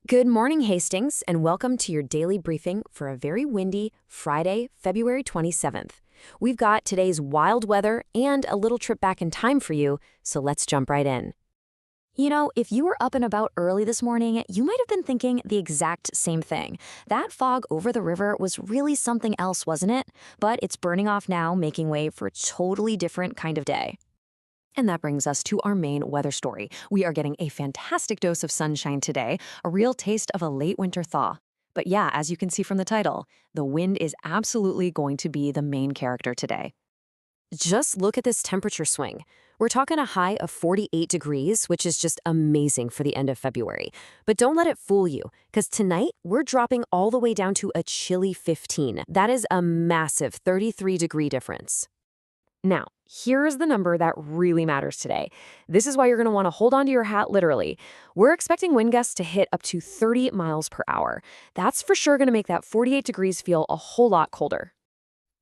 Good morning, Hastings, and welcome to your daily briefing for a very windy Friday, February 27th. We've got today's wild weather and a little trip back in time for you, so let's jump right in. If you were up and about early this morning, you might have been thinking the exact same thing. That fog over the river was really something else, wasn't it? But it's burning off now, making way for a totally different kind of day. And that brings us to our main weather story. We are getting a fantastic dose of sunshine today, a real taste of a late winter thaw. But yeah, as you can see from the title, the wind is absolutely going to be the main character today. Just look at this temperature swing. We're talking a high of 48 degrees, which is just amazing for the end of February. But don't let it fool you, because tonight we're dropping all the way down to a chilly 15. That is a massive 33-degree difference. Now, here's the number that really matters today. This is why you're going to want to hold onto your hat literally. We're expecting wind gusts to hit up to 30 miles per hour. That's for sure going to make that 48 degrees feel a whole lot colder.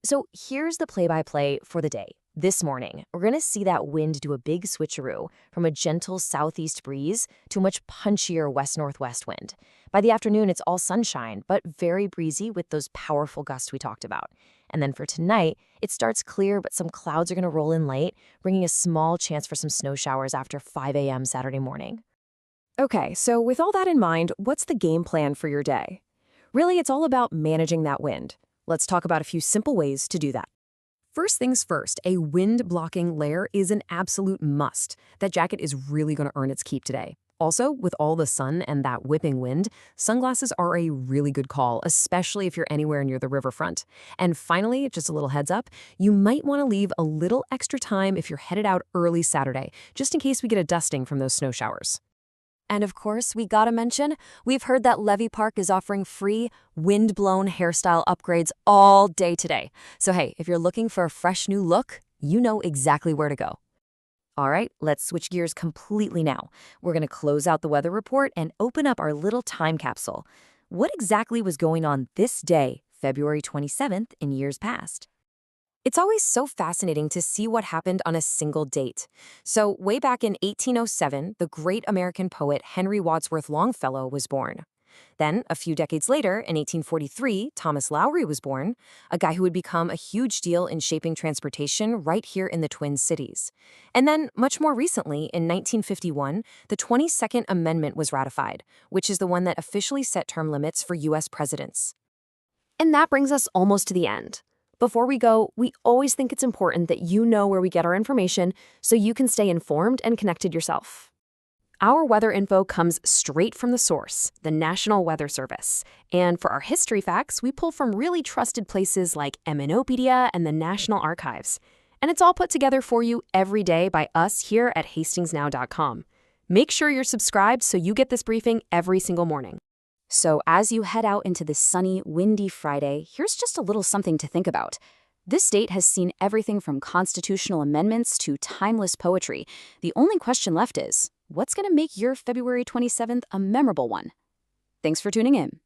So here's the play-by-play for the day. This morning, we're going to see that wind do a big switcheroo from a gentle southeast breeze to a much punchier west-northwest wind. By the afternoon, it's all sunshine, but very breezy with those powerful gusts we talked about. And then for tonight, it starts clear, but some clouds are going to roll in late, bringing a small chance for some snow showers after 5 a.m. Saturday morning. Okay, so with all that in mind, what's the game plan for your day? Really, it's all about managing that wind. Let's talk about a few simple ways to do that. First things first, a wind-blocking layer is an absolute must. That jacket is really going to earn its keep today. Also, with all the sun and that whipping wind, sunglasses are a really good call, especially if you're anywhere near the riverfront. And finally, just a little heads up, you might want to leave a little extra time if you're headed out early Saturday, just in case we get a dusting from those snow showers. And of course, we gotta mention, we've heard that Levy Park is offering free wind-blown hairstyle upgrades all day today. So hey, if you're looking for a fresh new look, you know exactly where to go. All right, let's switch gears completely now. We're gonna close out the weather report and open up our little time capsule. What exactly was going on this day, February 27th, in years past? It's always so fascinating to see what happened on a single date. So way back in 1807, the great American poet Henry Wadsworth Longfellow was born. Then, a few decades later, in 1843, Thomas Lowry was born, a guy who would become a huge deal in shaping transportation right here in the Twin Cities. And then, much more recently, in 1951, the 22nd Amendment was ratified, which is the one that officially set term limits for U.S. presidents. And that brings us almost to the end. Before we go, we always think it's important that you know where we get our information so you can stay informed and connected yourself. Our weather info comes straight from the source, the National Weather Service. And for our history facts, we pull from really trusted places like MNOpedia and the National Archives. And it's all put together for you every day by us here at HastingsNow.com. Make sure you're subscribed so you get this briefing every single morning. So as you head out into this sunny, windy Friday, here's just a little something to think about. This state has seen everything from constitutional amendments to timeless poetry. The only question left is, what's going to make your February 27th a memorable one? Thanks for tuning in.